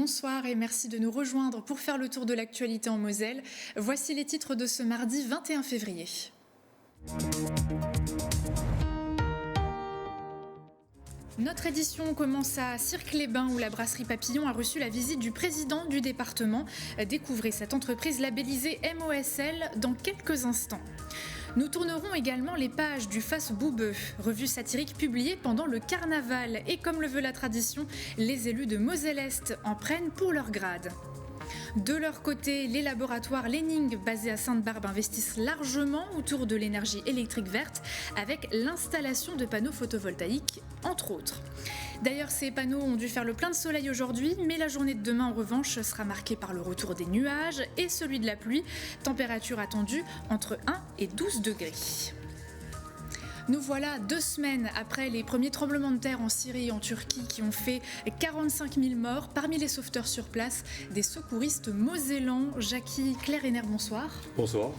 bonsoir et merci de nous rejoindre pour faire le tour de l'actualité en Moselle. Voici les titres de ce mardi 21 février. Notre édition commence à Cirques-les-Bains où la brasserie Papillon a reçu la visite du président du département. Découvrez cette entreprise labellisée MOSL dans quelques instants. Nous tournerons également les pages du Face Boubeux, revue satirique publiée pendant le carnaval. Et comme le veut la tradition, les élus de Moselle-Est en prennent pour leur grade. De leur côté, les laboratoires Lening basés à Sainte-Barbe investissent largement autour de l'énergie électrique verte avec l'installation de panneaux photovoltaïques, entre autres. D'ailleurs, ces panneaux ont dû faire le plein de soleil aujourd'hui, mais la journée de demain, en revanche, sera marquée par le retour des nuages et celui de la pluie. Température attendue entre 1 et 12 degrés. Nous voilà 2 semaines après les premiers tremblements de terre en Syrie et en Turquie qui ont fait 45 000 morts. Parmi les sauveteurs sur place, des secouristes mosellans. Jackie Clairener, bonsoir. Bonsoir.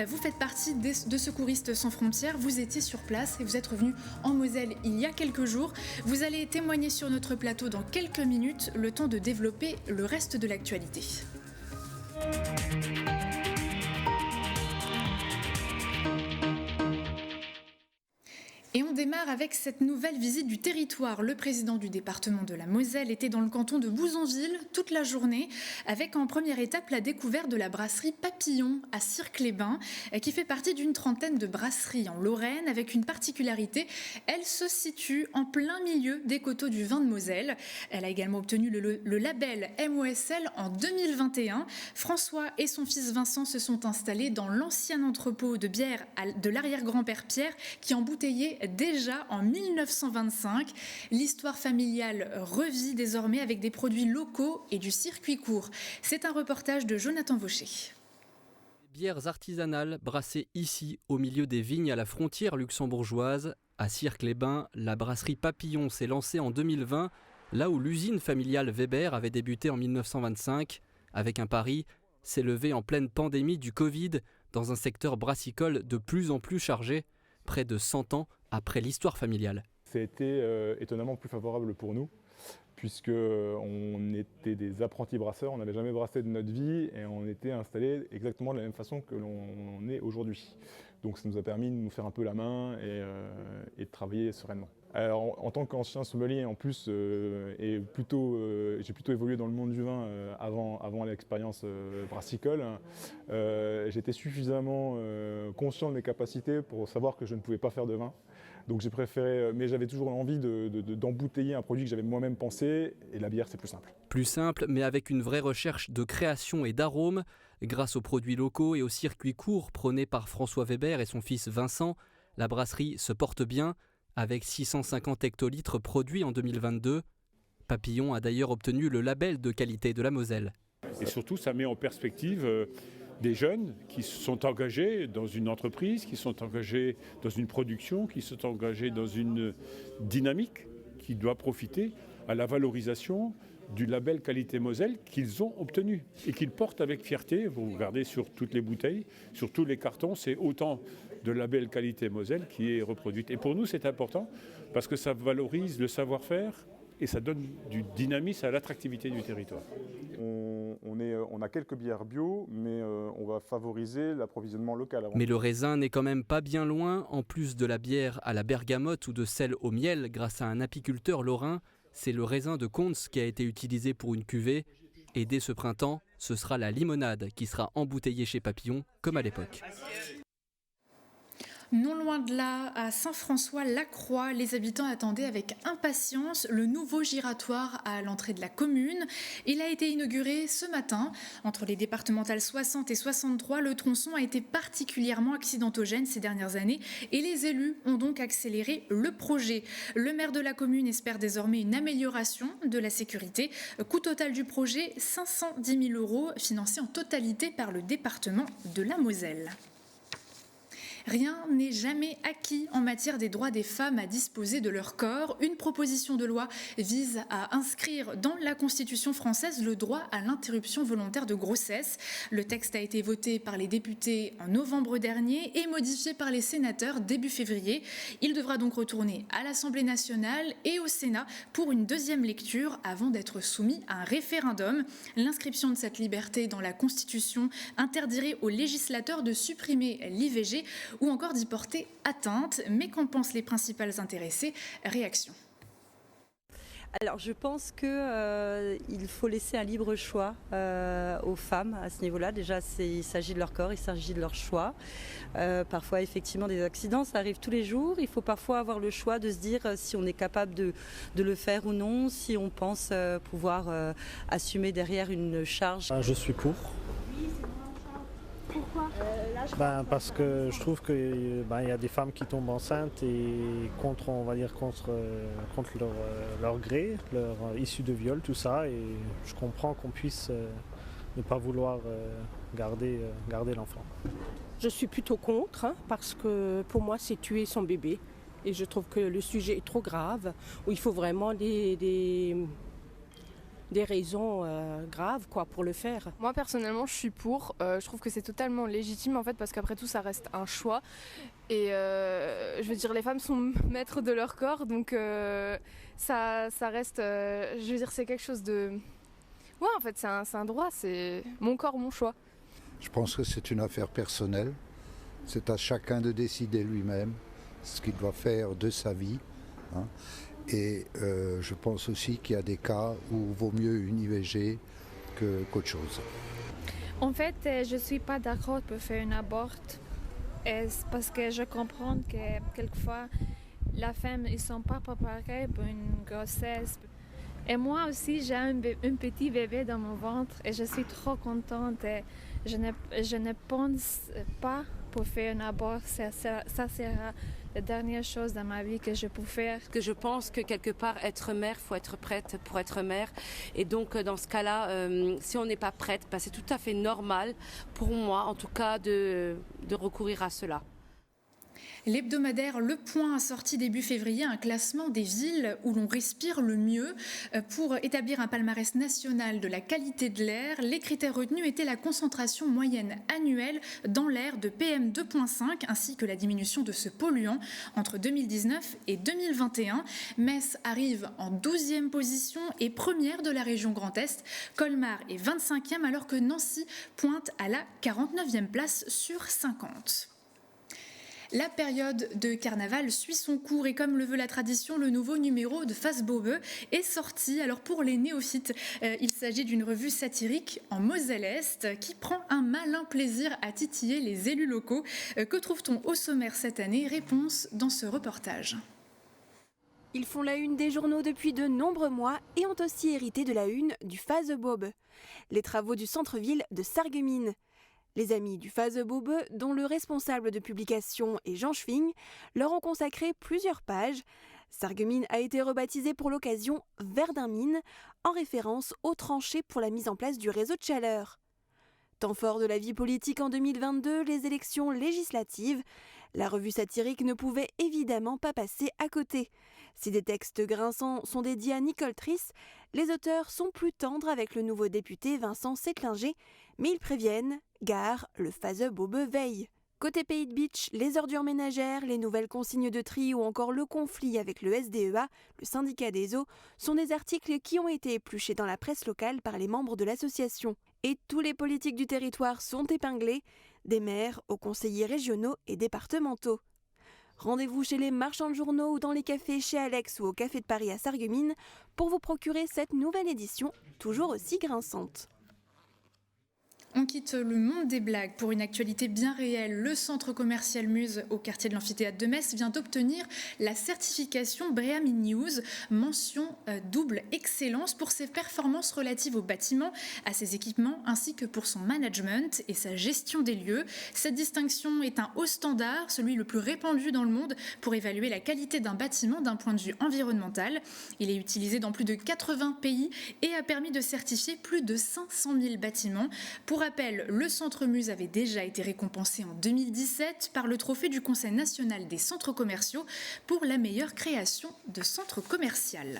Vous faites partie de Secouristes sans frontières. Vous étiez sur place et vous êtes revenu en Moselle il y a quelques jours. Vous allez témoigner sur notre plateau dans quelques minutes, le temps de développer le reste de l'actualité. Et on démarre avec cette nouvelle visite du territoire. Le président du département de la Moselle était dans le canton de Bouzonville toute la journée, avec en première étape la découverte de la brasserie Papillon à Cirques-les-Bains, qui fait partie d'une trentaine de brasseries en Lorraine, avec une particularité. Elle se situe en plein milieu des coteaux du vin de Moselle. Elle a également obtenu le label MOSL en 2021. François et son fils Vincent se sont installés dans l'ancien entrepôt de bière de l'arrière-grand-père Pierre, qui embouteillait déjà en 1925. L'histoire familiale revit désormais avec des produits locaux et du circuit court. C'est un reportage de Jonathan Vaucher. Bières artisanales brassées ici, au milieu des vignes à la frontière luxembourgeoise. À Cirques-les-Bains, la brasserie Papillon s'est lancée en 2020, là où l'usine familiale Weber avait débuté en 1925. Avec un pari, s'élever en pleine pandémie du Covid, dans un secteur brassicole de plus en plus chargé, près de 100 ans après l'histoire familiale. Ça a été étonnamment plus favorable pour nous, puisqu'on était des apprentis brasseurs, on n'avait jamais brassé de notre vie et on était installés exactement de la même façon que l'on est aujourd'hui. Donc ça nous a permis de nous faire un peu la main et de travailler sereinement. Alors, en tant qu'ancien sommelier, en plus, j'ai plutôt évolué dans le monde du vin avant l'expérience brassicole. J'étais suffisamment conscient de mes capacités pour savoir que je ne pouvais pas faire de vin. Donc j'ai préféré, mais j'avais toujours envie d'embouteiller un produit que j'avais moi-même pensé, et la bière c'est plus simple. Plus simple, mais avec une vraie recherche de création et d'arômes. Grâce aux produits locaux et au circuit court prôné par François Weber et son fils Vincent, la brasserie se porte bien. Avec 650 hectolitres produits en 2022, Papillon a d'ailleurs obtenu le label de qualité de la Moselle. Et surtout, ça met en perspective des jeunes qui sont engagés dans une entreprise, qui sont engagés dans une production, qui sont engagés dans une dynamique qui doit profiter à la valorisation du label qualité Moselle qu'ils ont obtenu et qu'ils portent avec fierté. Vous regardez sur toutes les bouteilles, sur tous les cartons, c'est autant de label qualité Moselle qui est reproduite. Et pour nous, c'est important parce que ça valorise le savoir-faire et ça donne du dynamisme à l'attractivité du territoire. On a quelques bières bio, mais on va favoriser l'approvisionnement local. Mais le raisin n'est quand même pas bien loin. En plus de la bière à la bergamote ou de celle au miel, grâce à un apiculteur lorrain, c'est le raisin de Contes qui a été utilisé pour une cuvée. Et dès ce printemps, ce sera la limonade qui sera embouteillée chez Papillon, comme à l'époque. Non loin de là, à Saint-François-la-Croix, les habitants attendaient avec impatience le nouveau giratoire à l'entrée de la commune. Il a été inauguré ce matin. Entre les départementales 60 et 63, le tronçon a été particulièrement accidentogène ces dernières années et les élus ont donc accéléré le projet. Le maire de la commune espère désormais une amélioration de la sécurité. Coût total du projet, 510 000 €, financé en totalité par le département de la Moselle. Rien n'est jamais acquis en matière des droits des femmes à disposer de leur corps. Une proposition de loi vise à inscrire dans la Constitution française le droit à l'interruption volontaire de grossesse. Le texte a été voté par les députés en novembre dernier et modifié par les sénateurs début février. Il devra donc retourner à l'Assemblée nationale et au Sénat pour une deuxième lecture avant d'être soumis à un référendum. L'inscription de cette liberté dans la Constitution interdirait aux législateurs de supprimer l'IVG ou encore d'y porter atteinte. Mais qu'en pensent les principales intéressées ? Réaction. Alors je pense qu'il faut laisser un libre choix aux femmes à ce niveau-là. Déjà, il s'agit de leur corps, il s'agit de leur choix. Parfois, effectivement, des accidents, ça arrive tous les jours. Il faut parfois avoir le choix de se dire si on est capable de le faire ou non, si on pense pouvoir assumer derrière une charge. Je suis pour. Pourquoi ? Parce que je trouve qu'il y a des femmes qui tombent enceintes et contre leur gré, leur issue de viol, tout ça. Et je comprends qu'on puisse ne pas vouloir garder l'enfant. Je suis plutôt contre, parce que pour moi c'est tuer son bébé. Et je trouve que le sujet est trop grave, où il faut vraiment des raisons graves pour le faire. Moi personnellement je suis pour, je trouve que c'est totalement légitime en fait parce qu'après tout ça reste un choix et je veux dire les femmes sont maîtres de leur corps donc ça reste, je veux dire c'est quelque chose de... Ouais en fait c'est un droit, c'est mon corps, mon choix. Je pense que c'est une affaire personnelle, c'est à chacun de décider lui-même ce qu'il doit faire de sa vie. Et je pense aussi qu'il y a des cas où vaut mieux une IVG qu'autre chose. En fait, je ne suis pas d'accord pour faire un avortement parce que je comprends que quelquefois, la femme ne sont pas préparées pour une grossesse. Et moi aussi, j'ai un petit bébé dans mon ventre et je suis trop contente. Et je ne pense pas pour faire un avortement, ça sera la dernière chose dans ma vie que je peux faire. Que je pense que quelque part, être mère, il faut être prête pour être mère. Et donc, dans ce cas-là, si on n'est pas prête, c'est tout à fait normal, pour moi en tout cas, de recourir à cela. L'hebdomadaire Le Point a sorti début février un classement des villes où l'on respire le mieux. Pour établir un palmarès national de la qualité de l'air, les critères retenus étaient la concentration moyenne annuelle dans l'air de PM2.5 ainsi que la diminution de ce polluant entre 2019 et 2021. Metz arrive en 12e position et première de la région Grand Est. Colmar est 25e alors que Nancy pointe à la 49e place sur 50. La période de carnaval suit son cours et comme le veut la tradition, le nouveau numéro de Fasbobe est sorti. Alors pour les néophytes, il s'agit d'une revue satirique en Moselle-Est qui prend un malin plaisir à titiller les élus locaux. Que trouve-t-on au sommaire cette année ? Réponse dans ce reportage. Ils font la une des journaux depuis de nombreux mois et ont aussi hérité de la une du Fasbobe, les travaux du centre-ville de Sarreguemines. Les amis du Fasbobe, dont le responsable de publication est Jean Schwing, leur ont consacré plusieurs pages. Sarreguemines a été rebaptisé pour l'occasion Verdun-Mine, en référence aux tranchées pour la mise en place du réseau de chaleur. Temps fort de la vie politique en 2022, les élections législatives, la revue satirique ne pouvait évidemment pas passer à côté. Si des textes grinçants sont dédiés à Nicole Triss, les auteurs sont plus tendres avec le nouveau député Vincent Séclinger, mais ils préviennent, gare, le Fasbobe veille. Côté Pays de Bitche, les ordures ménagères, les nouvelles consignes de tri ou encore le conflit avec le SDEA, le syndicat des eaux, sont des articles qui ont été épluchés dans la presse locale par les membres de l'association. Et tous les politiques du territoire sont épinglés, des maires aux conseillers régionaux et départementaux. Rendez-vous chez les marchands de journaux ou dans les cafés chez Alex ou au Café de Paris à Sarreguemines pour vous procurer cette nouvelle édition, toujours aussi grinçante. On quitte le monde des blagues pour une actualité bien réelle. Le centre commercial Muse au quartier de l'amphithéâtre de Metz vient d'obtenir la certification Breami News, mention double excellence pour ses performances relatives au bâtiment, à ses équipements ainsi que pour son management et sa gestion des lieux. Cette distinction est un haut standard, celui le plus répandu dans le monde pour évaluer la qualité d'un bâtiment d'un point de vue environnemental. Il est utilisé dans plus de 80 pays et a permis de certifier plus de 500 000 bâtiments. Pour rappel, le Centre Muse avait déjà été récompensé en 2017 par le trophée du Conseil national des centres commerciaux pour la meilleure création de centre commercial.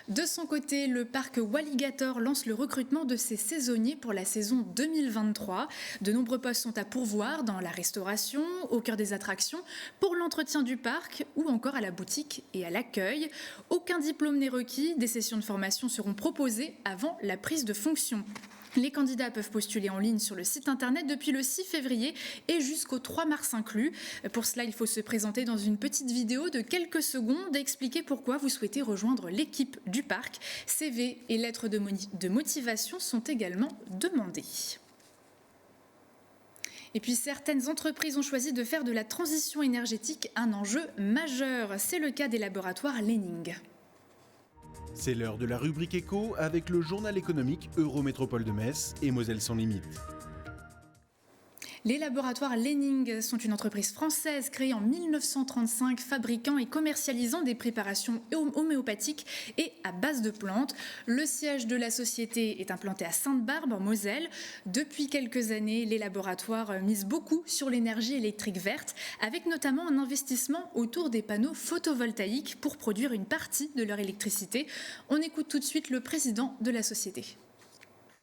De son côté, le parc Walligator lance le recrutement de ses saisonniers pour la saison 2023. De nombreux postes sont à pourvoir dans la restauration, au cœur des attractions, pour l'entretien du parc ou encore à la boutique et à l'accueil. Aucun diplôme n'est requis, des sessions de formation seront proposées avant la prise de fonction. Les candidats peuvent postuler en ligne sur le site internet depuis le 6 février et jusqu'au 3 mars inclus. Pour cela, il faut se présenter dans une petite vidéo de quelques secondes et expliquer pourquoi vous souhaitez rejoindre l'équipe du parc. CV et lettres de motivation sont également demandés. Et puis certaines entreprises ont choisi de faire de la transition énergétique un enjeu majeur. C'est le cas des laboratoires Lening. C'est l'heure de la rubrique éco avec le journal économique Eurométropole de Metz et Moselle sans limite. Les laboratoires Lening sont une entreprise française créée en 1935, fabriquant et commercialisant des préparations homéopathiques et à base de plantes. Le siège de la société est implanté à Sainte-Barbe, en Moselle. Depuis quelques années, les laboratoires misent beaucoup sur l'énergie électrique verte, avec notamment un investissement autour des panneaux photovoltaïques pour produire une partie de leur électricité. On écoute tout de suite le président de la société.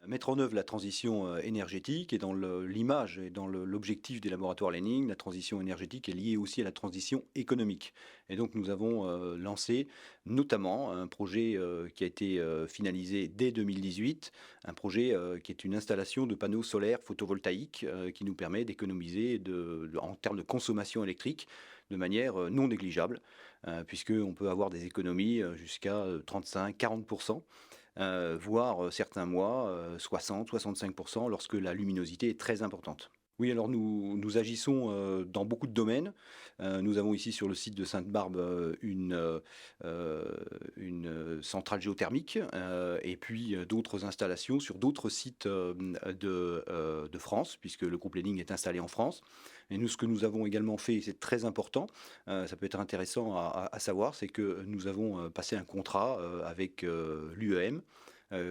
Mettre en œuvre la transition énergétique et dans l'image et dans l'objectif des laboratoires Lening, la transition énergétique est liée aussi à la transition économique. Et donc nous avons lancé notamment un projet qui a été finalisé dès 2018, un projet qui est une installation de panneaux solaires photovoltaïques qui nous permet d'économiser en termes de consommation électrique de manière non négligeable, puisqu'on peut avoir des économies jusqu'à 35-40%. Voire certains mois 60-65% lorsque la luminosité est très importante. Oui, alors nous agissons dans beaucoup de domaines. Nous avons ici sur le site de Sainte-Barbe une centrale géothermique et puis d'autres installations sur d'autres sites de France, puisque le groupe Lening est installé en France. Et nous, ce que nous avons également fait, c'est très important, ça peut être intéressant à savoir, c'est que nous avons passé un contrat avec l'UEM,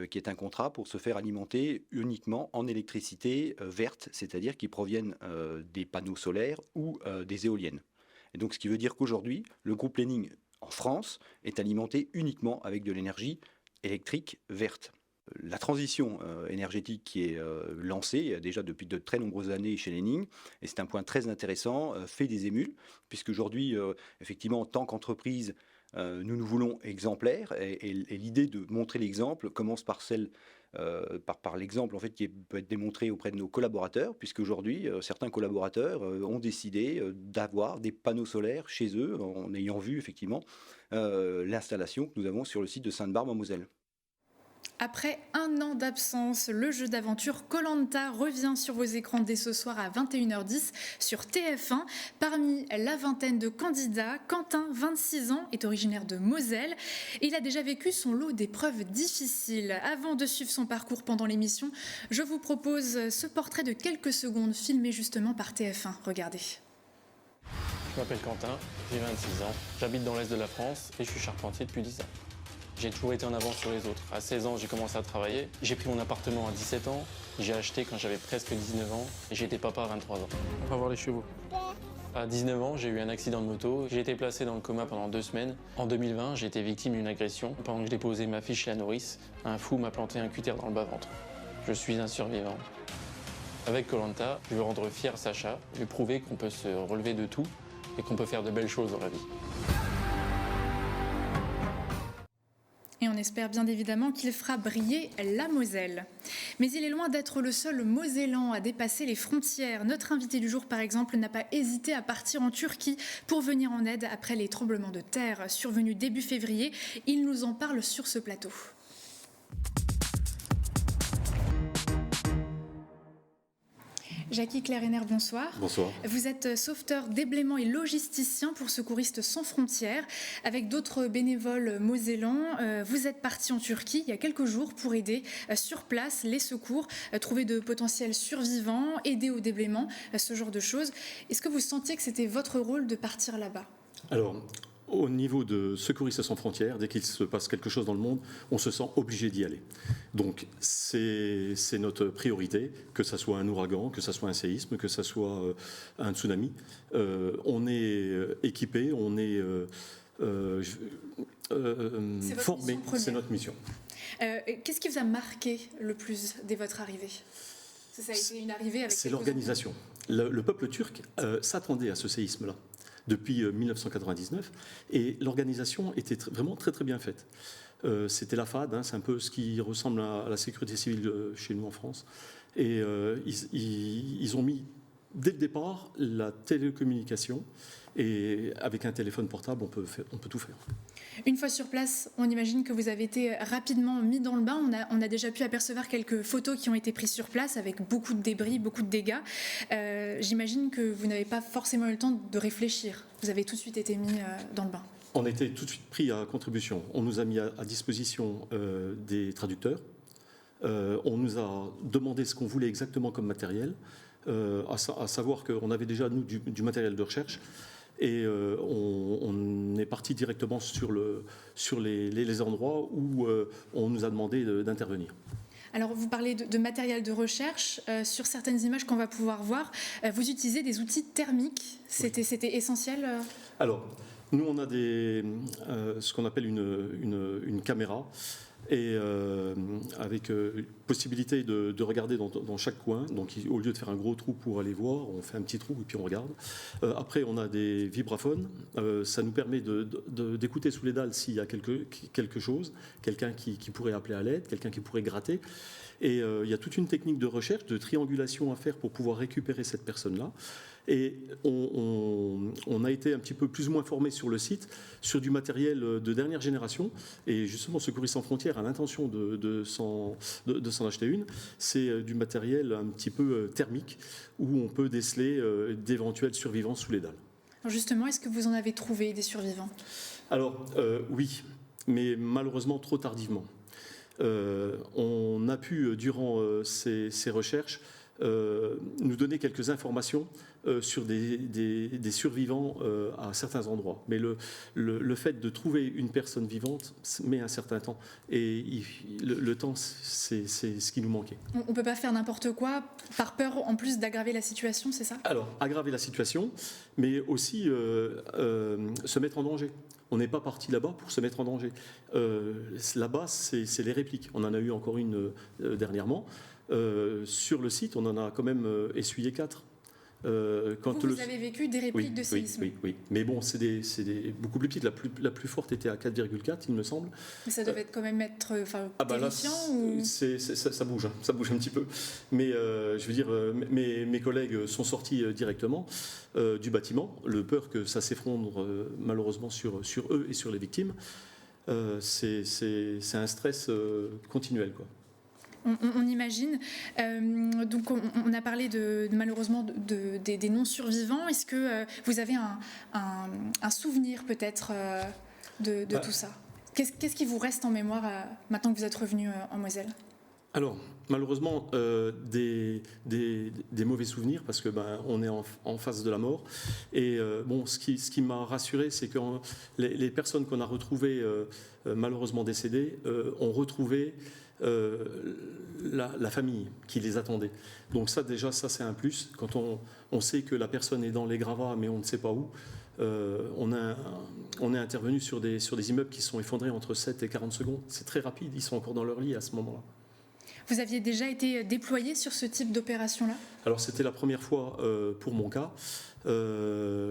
qui est un contrat pour se faire alimenter uniquement en électricité verte, c'est-à-dire qui proviennent des panneaux solaires ou des éoliennes. Et donc ce qui veut dire qu'aujourd'hui, le groupe Lening en France est alimenté uniquement avec de l'énergie électrique verte. La transition énergétique qui est lancée déjà depuis de très nombreuses années chez Lening, et c'est un point très intéressant, fait des émules, puisqu'aujourd'hui, effectivement, en tant qu'entreprise, nous nous voulons exemplaires, et l'idée de montrer l'exemple commence par par l'exemple en fait, qui peut être démontré auprès de nos collaborateurs, puisqu'aujourd'hui, certains collaborateurs ont décidé d'avoir des panneaux solaires chez eux, en ayant vu effectivement l'installation que nous avons sur le site de Sainte-Barbe en Moselle. Après un an d'absence, le jeu d'aventure Koh-Lanta revient sur vos écrans dès ce soir à 21h10 sur TF1. Parmi la vingtaine de candidats, Quentin, 26 ans, est originaire de Moselle. Il a déjà vécu son lot d'épreuves difficiles. Avant de suivre son parcours pendant l'émission, je vous propose ce portrait de quelques secondes filmé justement par TF1. Regardez. Je m'appelle Quentin, j'ai 26 ans, j'habite dans l'Est de la France et je suis charpentier depuis 10 ans. J'ai toujours été en avance sur les autres. À 16 ans, j'ai commencé à travailler. J'ai pris mon appartement à 17 ans. J'ai acheté quand j'avais presque 19 ans. Et j'ai été papa à 23 ans. On va voir les chevaux. À 19 ans, j'ai eu un accident de moto. J'ai été placé dans le coma pendant 2 semaines. En 2020, j'ai été victime d'une agression. Pendant que je déposais ma fille chez la nourrice, un fou m'a planté un cutter dans le bas-ventre. Je suis un survivant. Avec Koh-Lanta, je veux rendre fier Sacha, lui prouver qu'on peut se relever de tout et qu'on peut faire de belles choses dans la vie. Et on espère bien évidemment qu'il fera briller la Moselle. Mais il est loin d'être le seul Mosellan à dépasser les frontières. Notre invité du jour, par exemple, n'a pas hésité à partir en Turquie pour venir en aide après les tremblements de terre survenus début février. Il nous en parle sur ce plateau. Jackie Clairener, bonsoir. Bonsoir. Vous êtes sauveteur, déblaiement et logisticien pour Secouristes sans frontières. Avec d'autres bénévoles mosellans, vous êtes parti en Turquie il y a quelques jours pour aider sur place les secours, trouver de potentiels survivants, aider au déblaiement, ce genre de choses. Est-ce que vous sentiez que c'était votre rôle de partir là-bas ? Alors, au niveau de Secouristes sans frontières, dès qu'il se passe quelque chose dans le monde, on se sent obligé d'y aller. Donc c'est notre priorité, que ce soit un ouragan, que ce soit un séisme, que ce soit un tsunami. On est équipé, on est formé, c'est notre mission. Qu'est-ce qui vous a marqué le plus dès votre arrivée ? Ça a été une arrivée avec... C'est l'organisation. Le peuple turc s'attendait à ce séisme-là depuis 1999 et l'organisation était vraiment très très bien faite. C'était la FAD, c'est un peu ce qui ressemble à la sécurité civile chez nous en France. Et ils ont mis dès le départ la télécommunication et avec un téléphone portable on peut tout faire. Une fois sur place, on imagine que vous avez été rapidement mis dans le bain. On a déjà pu apercevoir quelques photos qui ont été prises sur place avec beaucoup de débris, beaucoup de dégâts. J'imagine que vous n'avez pas forcément eu le temps de réfléchir. Vous avez tout de suite été mis dans le bain. On a été tout de suite pris à contribution. On nous a mis à disposition des traducteurs. On nous a demandé ce qu'on voulait exactement comme matériel, à savoir qu'on avait déjà, nous, du matériel de recherche. Et on est parti directement sur les endroits où on nous a demandé d'intervenir. Alors, vous parlez de matériel de recherche. Sur certaines images qu'on va pouvoir voir, vous utilisez des outils thermiques. C'était essentiel Alors, nous, on a ce qu'on appelle une caméra. Et avec possibilité de regarder dans chaque coin. Donc au lieu de faire un gros trou pour aller voir, on fait un petit trou et puis on regarde. Après, on a des vibraphones. Ça nous permet d'écouter sous les dalles s'il y a quelque chose, quelqu'un qui pourrait appeler à l'aide, quelqu'un qui pourrait gratter. Et il y a toute une technique de recherche, de triangulation à faire pour pouvoir récupérer cette personne-là. Et on a été un petit peu plus ou moins formé sur le site, sur du matériel de dernière génération. Et justement, Secouristes sans frontières a l'intention de s'en acheter une. C'est du matériel un petit peu thermique, où on peut déceler d'éventuels survivants sous les dalles. Alors justement, est-ce que vous en avez trouvé des survivants ? Alors, oui, mais malheureusement trop tardivement. On a pu, durant ces recherches, nous donner quelques informations sur des survivants à certains endroits. Mais le fait de trouver une personne vivante met un certain temps. Et le temps, c'est ce qui nous manquait. On ne peut pas faire n'importe quoi par peur, en plus d'aggraver la situation, c'est ça ? Alors, aggraver la situation, mais aussi se mettre en danger. On n'est pas parti là-bas pour se mettre en danger. Là-bas, c'est les répliques. On en a eu encore une dernièrement. Sur le site, on en a quand même essuyé 4. Vous avez vécu des répliques de séisme. Oui. Mais bon, c'est beaucoup plus petites. La plus forte était à 4,4, il me semble. Mais ça devait quand même être terrifiant ça bouge, ça bouge un petit peu. Mais je veux dire, mes collègues sont sortis directement du bâtiment. Le peur que ça s'effondre malheureusement sur eux et sur les victimes, c'est un stress continuel, quoi. On imagine. Donc, on a parlé malheureusement des non-survivants. Est-ce que vous avez un souvenir peut-être de tout ça ? Qu'est-ce qui vous reste en mémoire maintenant que vous êtes revenu en Moselle ? Alors, malheureusement, des mauvais souvenirs parce que on est en face de la mort. Et ce qui m'a rassuré, c'est que les personnes qu'on a retrouvées malheureusement décédées ont retrouvé la famille qui les attendait. Donc ça c'est un plus. Quand on sait que la personne est dans les gravats mais on ne sait pas où, on est intervenu sur des immeubles qui sont effondrés entre 7 et 40 secondes. C'est très rapide, ils sont encore dans leur lit à ce moment-là. Vous aviez déjà été déployé sur ce type d'opération-là ? Alors c'était la première fois pour mon cas.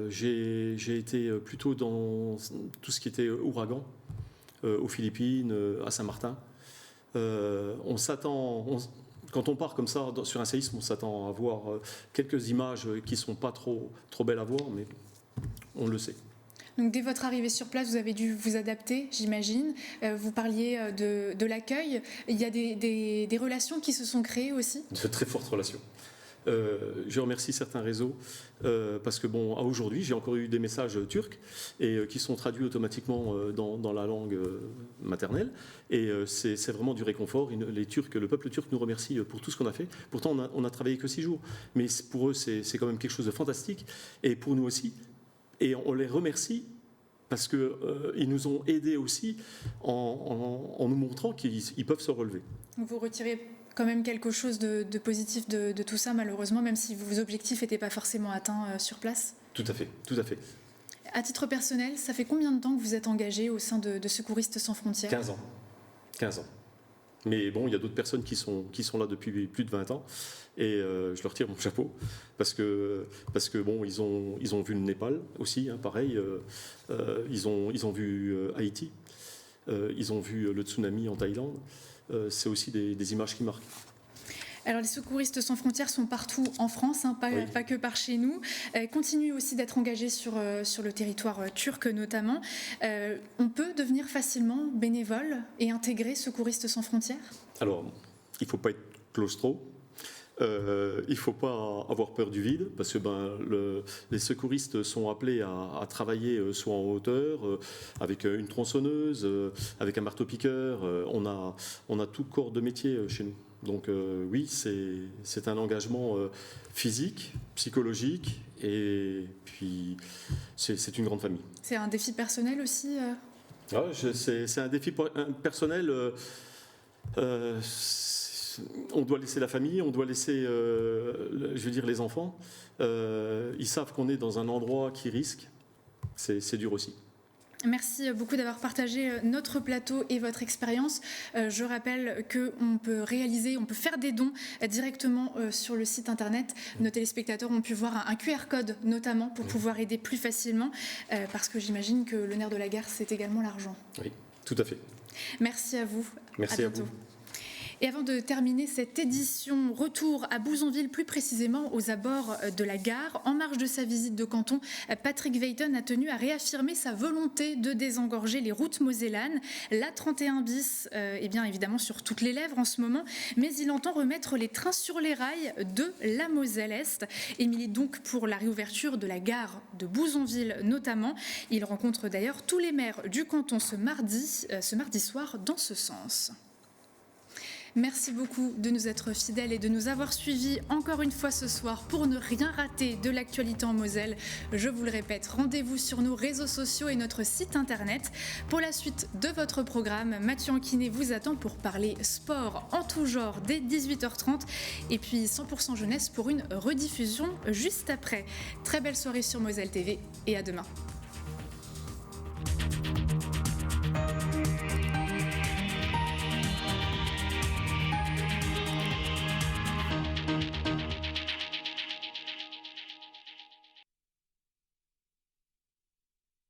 J'ai été plutôt dans tout ce qui était ouragan, aux Philippines, à Saint-Martin. On s'attend, quand on part comme ça sur un séisme, on s'attend à voir quelques images qui ne sont pas trop belles à voir, mais on le sait. Donc dès votre arrivée sur place, vous avez dû vous adapter, j'imagine. Vous parliez de l'accueil. Il y a des relations qui se sont créées aussi ? De très fortes relations. Je remercie certains réseaux parce que à aujourd'hui j'ai encore eu des messages turcs et qui sont traduits automatiquement dans la langue maternelle et c'est vraiment du réconfort. Le peuple turc nous remercie pour tout ce qu'on a fait. Pourtant on a travaillé que 6 jours, mais pour eux c'est quand même quelque chose de fantastique et pour nous aussi. Et on les remercie parce qu'ils nous ont aidés aussi en nous montrant qu'ils peuvent se relever. Vous retirez quand même quelque chose de positif de tout ça, malheureusement, même si vos objectifs n'étaient pas forcément atteints sur place? Tout à fait, tout à fait. À titre personnel, ça fait combien de temps que vous êtes engagé au sein de Secouristes sans frontières? 15 ans. 15 ans. Mais bon, il y a d'autres personnes qui sont là depuis plus de 20 ans. Et je leur tire mon chapeau parce que bon, ils ont vu le Népal aussi, hein, pareil. Ils ont vu Haïti. Ils ont vu le tsunami en Thaïlande. C'est aussi des images qui marquent. Alors les secouristes sans frontières sont partout en France, hein, pas que par chez nous. Continuent aussi d'être engagés sur le territoire turc notamment. On peut devenir facilement bénévole et intégrer Secouristes sans frontières? Alors, il ne faut pas être claustro. Il ne faut pas avoir peur du vide, parce que les secouristes sont appelés à travailler soit en hauteur, avec une tronçonneuse, avec un marteau-piqueur. On a tout corps de métier chez nous. Donc oui, c'est un engagement physique, psychologique, et puis c'est une grande famille. C'est un défi personnel aussi c'est un défi personnel. On doit laisser la famille, on doit laisser, les enfants. Ils savent qu'on est dans un endroit qui risque. C'est dur aussi. Merci beaucoup d'avoir partagé notre plateau et votre expérience. Je rappelle qu'on peut faire des dons directement sur le site internet. Nos téléspectateurs ont pu voir un QR code notamment pour pouvoir aider plus facilement, parce que j'imagine que le nerf de la guerre, c'est également l'argent. Oui, tout à fait. Merci à vous. Merci à vous. Et avant de terminer cette édition, retour à Bouzonville, plus précisément aux abords de la gare. En marge de sa visite de canton, Patrick Veyton a tenu à réaffirmer sa volonté de désengorger les routes mosellanes. La 31 bis est bien évidemment sur toutes les lèvres en ce moment, mais il entend remettre les trains sur les rails de la Moselle-Est et milite donc pour la réouverture de la gare de Bouzonville notamment. Il rencontre d'ailleurs tous les maires du canton ce mardi soir dans ce sens. Merci beaucoup de nous être fidèles et de nous avoir suivis encore une fois ce soir pour ne rien rater de l'actualité en Moselle. Je vous le répète, rendez-vous sur nos réseaux sociaux et notre site internet. Pour la suite de votre programme, Mathieu Anquinet vous attend pour parler sport en tout genre dès 18h30 et puis 100% jeunesse pour une rediffusion juste après. Très belle soirée sur Moselle TV et à demain.